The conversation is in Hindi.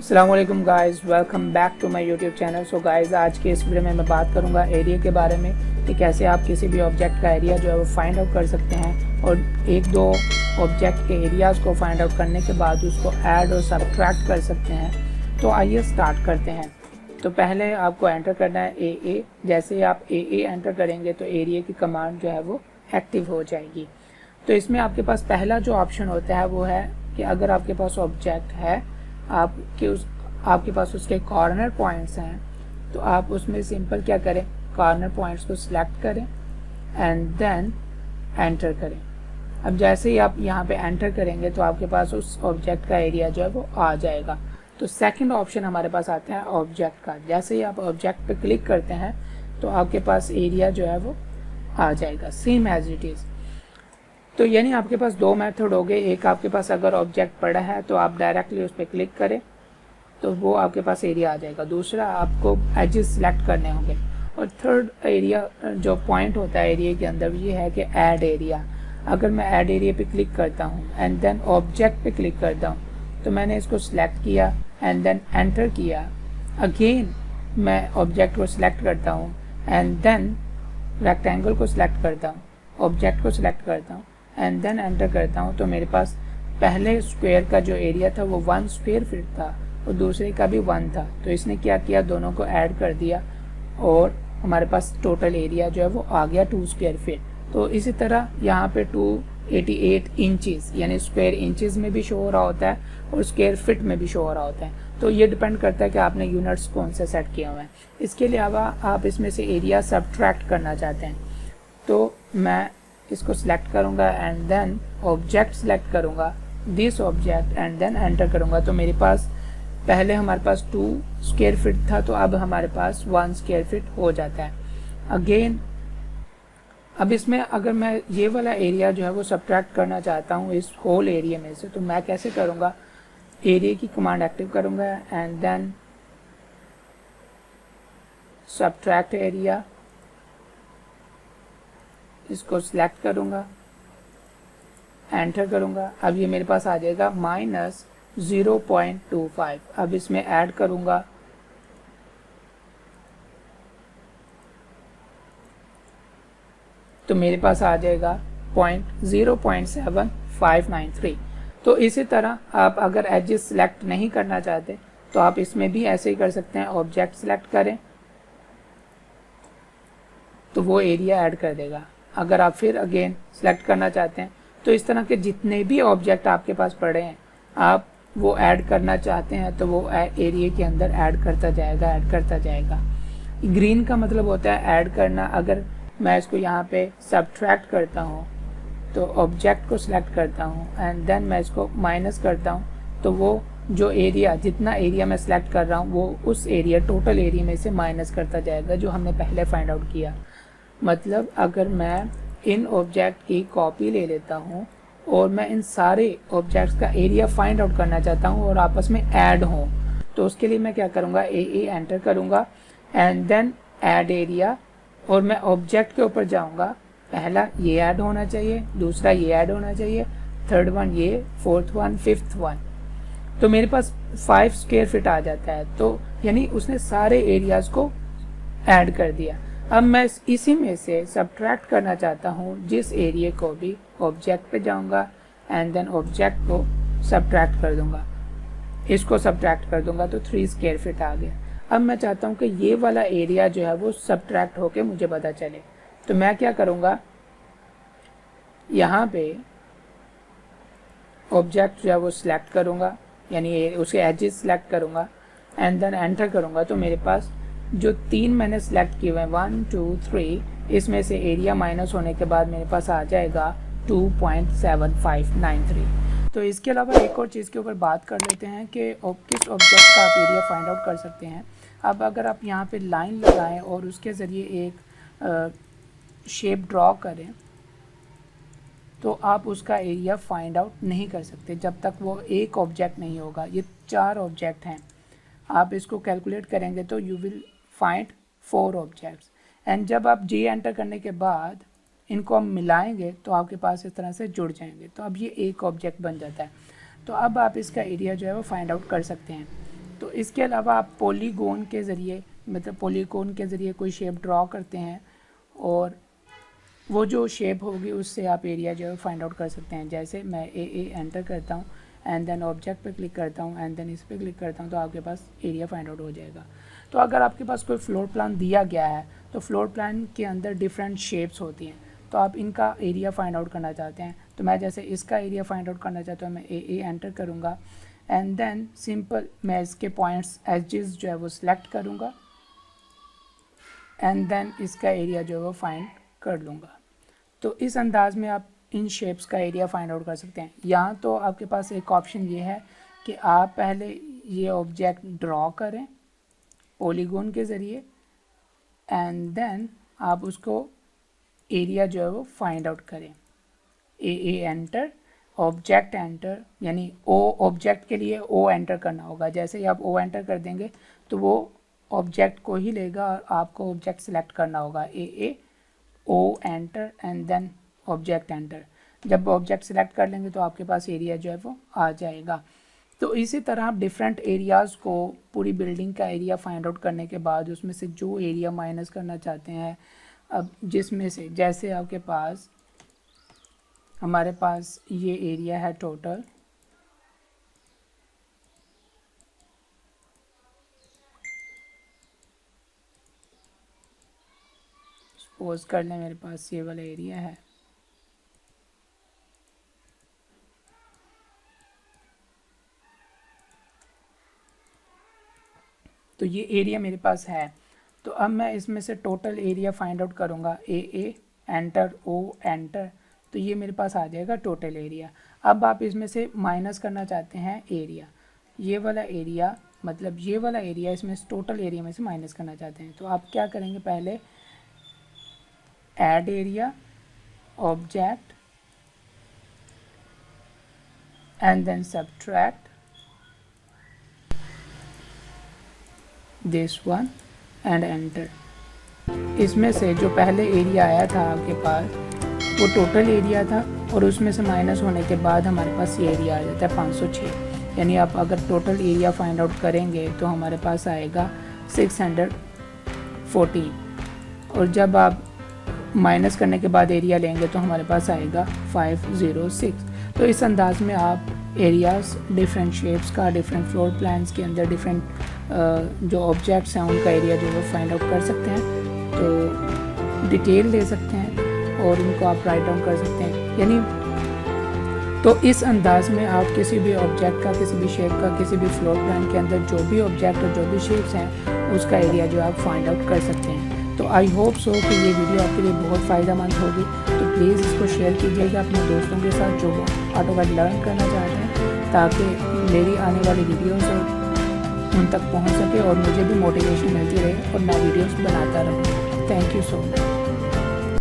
अस्सलाम वालेकुम guys, welcome back to my YouTube channel. So guys, आज के इस वीडियो में मैं बात करूंगा एरिया के बारे में कि कैसे आप किसी भी ऑब्जेक्ट का एरिया जो है वो फाइंड आउट कर सकते हैं और एक दो ऑब्जेक्ट के एरियाज़ को फाइंड आउट करने के बाद उसको ऐड और सब्ट्रैक्ट कर सकते हैं। तो आइए स्टार्ट करते हैं। तो पहले आपको एंटर करना है ए। जैसे ही आप ए एंटर करेंगे तो एरिया की कमांड जो है वो एक्टिव हो जाएगी। तो इसमें आपके पास पहला जो ऑप्शन होता है वो है कि अगर आपके पास ऑब्जेक्ट है, आपके पास उसके कॉर्नर पॉइंट्स हैं, तो आप उसमें सिंपल क्या करें, कॉर्नर पॉइंट्स को सिलेक्ट करें एंड देन एंटर करें। अब जैसे ही आप यहाँ पे एंटर करेंगे तो आपके पास उस ऑब्जेक्ट का एरिया जो है वो आ जाएगा। तो सेकंड ऑप्शन हमारे पास आता है ऑब्जेक्ट का। जैसे ही आप ऑब्जेक्ट पे क्लिक करते हैं तो आपके पास एरिया जो है वो आ जाएगा सेम एज इट इज़। तो यानी आपके पास दो मेथड हो गए। एक, आपके पास अगर ऑब्जेक्ट पड़ा है तो आप डायरेक्टली उस पर क्लिक करें तो वो आपके पास एरिया आ जाएगा। दूसरा, आपको एजेस सिलेक्ट करने होंगे। और थर्ड एरिया जो पॉइंट होता है एरिया के अंदर ये है कि ऐड एरिया। अगर मैं ऐड एरिया पे क्लिक करता हूँ एंड देन ऑब्जेक्ट पे क्लिक करता हूँ तो मैंने इसको सिलेक्ट किया एंड देन एंटर किया। अगेन मैं ऑब्जेक्ट को सिलेक्ट करता हूँ एंड देन रेक्टेंगल को सिलेक्ट करता हूँ, ऑब्जेक्ट को सिलेक्ट करता हूँ एंड देन एंटर करता हूँ। तो मेरे पास पहले स्क्वायर का जो एरिया था वो 1 स्क्वायर फीट था और दूसरे का भी 1 था। तो इसने क्या किया, दोनों को ऐड कर दिया और हमारे पास टोटल एरिया जो है वो आ गया 2 स्क्वायर फीट। तो इसी तरह यहाँ पे 288 इंचेस यानी स्क्वायर इंचेस में भी शो हो रहा होता है और स्क्वायर फीट में भी शो हो रहा होता है। तो ये डिपेंड करता है कि आपने यूनिट्स कौन से सेट किए हुए हैं। इसके अलावा आप इसमें से एरिया सब्ट्रैक्ट करना चाहते हैं तो मैं इसको सिलेक्ट करूंगा एंड देन ऑब्जेक्ट सिलेक्ट करूंगा, this object, and then enter करूंगा। तो मेरे पास पहले हमारे पास 2 स्क्वायर फीट था तो अब हमारे पास 1 स्क्वायर फीट हो जाता है। अगेन अब इसमें अगर मैं ये वाला एरिया जो है वो सब्ट्रैक्ट करना चाहता हूँ इस होल एरिया में से, तो मैं कैसे करूँगा, एरिया की कमांड एक्टिव करूँगा एंड देन सब्ट्रैक्ट एरिया, इसको सिलेक्ट करूँगा, एंटर करूँगा। अब ये मेरे पास आ जाएगा -0.25। अब इसमें ऐड करूँगा तो मेरे पास आ जाएगा 0.7593। तो इसी तरह आप अगर एजेस सिलेक्ट नहीं करना चाहते तो आप इसमें भी ऐसे ही कर सकते हैं, ऑब्जेक्ट सिलेक्ट करें तो वो एरिया ऐड कर देगा। अगर आप फिर अगेन सिलेक्ट करना चाहते हैं तो इस तरह के जितने भी ऑब्जेक्ट आपके पास पड़े हैं आप वो ऐड करना चाहते हैं तो वो एरिया के अंदर ऐड करता जाएगा। ग्रीन का मतलब होता है ऐड करना। अगर मैं इसको यहाँ पे सब्ट्रैक्ट करता हूँ तो ऑब्जेक्ट को सिलेक्ट करता हूँ एंड देन मैं इसको माइनस करता हूँ तो वो जो एरिया, जितना एरिया मैं सिलेक्ट कर रहा हूँ वो उस एरिया, टोटल एरिया में से माइनस करता जाएगा जो हमने पहले फाइंड आउट किया। मतलब अगर मैं इन ऑब्जेक्ट की कॉपी ले लेता हूँ और मैं इन सारे ऑब्जेक्ट्स का एरिया फाइंड आउट करना चाहता हूँ और आपस में ऐड हों, तो उसके लिए मैं क्या करूँगा, ए एंटर करूँगा एंड देन ऐड एरिया और मैं ऑब्जेक्ट के ऊपर जाऊँगा। पहला ये ऐड होना चाहिए, दूसरा ये ऐड होना चाहिए, थर्ड वन ये, फोर्थ वन, फिफ्थ वन। तो मेरे पास 5 स्क्वायर फीट आ जाता है। तो यानी उसने सारे एरियाज़ को ऐड कर दिया। अब मैं इसी में से सब्ट्रैक्ट करना चाहता हूँ जिस एरिया को भी, ऑब्जेक्ट पे जाऊँगा एंड देन ऑब्जेक्ट को सब्ट्रैक्ट कर दूँगा, इसको सब्ट्रैक्ट कर दूँगा तो 3 स्क्वायर फीट आ गया। अब मैं चाहता हूँ कि ये वाला एरिया जो है वो सब्ट्रैक्ट होके मुझे पता चले। तो मैं क्या करूँगा, यहाँ पे ऑब्जेक्ट जो है वो सिलेक्ट करूँगा यानी उसके एजेस सिलेक्ट करूँगा एंड देन एंटर करूँगा। तो मेरे पास जो 3 मैंने सिलेक्ट किए हुए हैं 1 2 3, इसमें से एरिया माइनस होने के बाद मेरे पास आ जाएगा 2.7593। तो इसके अलावा एक और चीज़ के ऊपर बात कर लेते हैं कि किस ऑब्जेक्ट का आप एरिया फाइंड आउट कर सकते हैं। अब अगर आप यहाँ पे लाइन लगाएं और उसके ज़रिए एक शेप ड्रॉ करें तो आप उसका एरिया फाइंड आउट नहीं कर सकते जब तक वो एक ऑब्जेक्ट नहीं होगा। ये 4 ऑब्जेक्ट हैं, आप इसको कैलकुलेट करेंगे तो you will find 4 objects and जब आप जी एंटर करने के बाद इनको हम मिलाएंगे तो आपके पास इस तरह से जुड़ जाएंगे। तो अब ये एक ऑब्जेक्ट बन जाता है। तो अब आप इसका एरिया जो है वो फाइंड आउट कर सकते हैं। तो इसके अलावा आप पॉलीगॉन के ज़रिए, मतलब पॉलीगॉन के ज़रिए कोई शेप ड्रॉ करते हैं और वो जो शेप होगी उससे आप एरिया जो है फाइंड आउट कर सकते हैं। जैसे मैं ए एंटर करता हूँ एंड देन ऑब्जेक्ट पे क्लिक करता हूँ एंड देन इस पे क्लिक करता हूँ, तो आपके पास एरिया फाइंड आउट हो जाएगा। तो अगर आपके पास कोई फ्लोर प्लान दिया गया है तो फ्लोर प्लान के अंदर डिफरेंट शेप्स होती हैं, तो आप इनका एरिया फाइंड आउट करना चाहते हैं, तो मैं जैसे इसका एरिया फाइंड आउट करना चाहता हूँ, मैं ए एंटर करूँगा एंड देन सिंपल मैं इसके पॉइंट्स एजेस जो है वो सिलेक्ट करूँगा एंड देन इसका एरिया जो है वो फाइंड कर लूँगा। तो इस अंदाज में आप इन शेप्स का एरिया फाइंड आउट कर सकते हैं। यहाँ तो आपके पास एक ऑप्शन ये है कि आप पहले ये ऑब्जेक्ट ड्रॉ करें पॉलीगॉन के ज़रिए एंड देन आप उसको एरिया जो है वो फाइंड आउट करें। ए एंटर, ऑब्जेक्ट एंटर, यानी ओ ऑब्जेक्ट के लिए ओ एंटर करना होगा। जैसे ही आप ओ एंटर कर देंगे तो वो ऑब्जेक्ट को ही लेगा और आपको ऑब्जेक्ट सेलेक्ट करना होगा। A O enter and then object enter. जब ऑब्जेक्ट सेलेक्ट कर लेंगे तो आपके पास एरिया जो है वो आ जाएगा। तो इसी तरह आप डिफरेंट एरियाज़ को, पूरी बिल्डिंग का एरिया फाइंड आउट करने के बाद उसमें से जो एरिया माइनस करना चाहते हैं, अब जिसमें से जैसे आपके पास, हमारे पास ये एरिया है टोटल, सपोज कर लें मेरे पास ये वाला एरिया है, तो ये एरिया मेरे पास है। तो अब मैं इसमें से टोटल एरिया फाइंड आउट करूँगा। ए एंटर, ओ एंटर, तो ये मेरे पास आ जाएगा टोटल एरिया। अब आप इसमें से माइनस करना चाहते हैं एरिया, ये वाला एरिया, मतलब ये वाला एरिया इसमें टोटल एरिया में से माइनस करना चाहते हैं। तो आप क्या करेंगे, पहले add area, object and then subtract this one and enter. इसमें से जो पहले एरिया आया था आपके पास वो टोटल एरिया था और उसमें से माइनस होने के बाद हमारे पास ये एरिया आ जाता है 506। यानी आप अगर टोटल एरिया फाइंड आउट करेंगे तो हमारे पास आएगा 640 और जब आप माइनस करने के बाद एरिया लेंगे तो हमारे पास आएगा 506। तो इस अंदाज में आप एरियाज़ डिफरेंट शेप्स का, डिफरेंट फ्लोर प्लान्स के अंदर डिफरेंट जो ऑब्जेक्ट्स हैं उनका एरिया जो है फाइंड आउट कर सकते हैं। तो डिटेल दे सकते हैं और उनको आप राइट डाउन कर सकते हैं। यानी तो इस अंदाज में आप किसी भी ऑब्जेक्ट का, किसी भी शेप का, किसी भी फ्लोर प्लान के अंदर जो भी ऑब्जेक्ट और जो भी शेप्स हैं उसका एरिया जो आप फाइंड आउट कर सकते हैं। तो आई होप सो कि ये वीडियो आपके लिए बहुत फ़ायदेमंद होगी। तो प्लीज़ इसको शेयर कीजिएगा अपने दोस्तों के साथ जो ऑटोकैड लर्न करना चाहते हैं, ताकि मेरी आने वाली वीडियोस उन तक पहुंच सके और मुझे भी मोटिवेशन मिलती रहे और मैं वीडियोस बनाता रहूं। Thank you so much.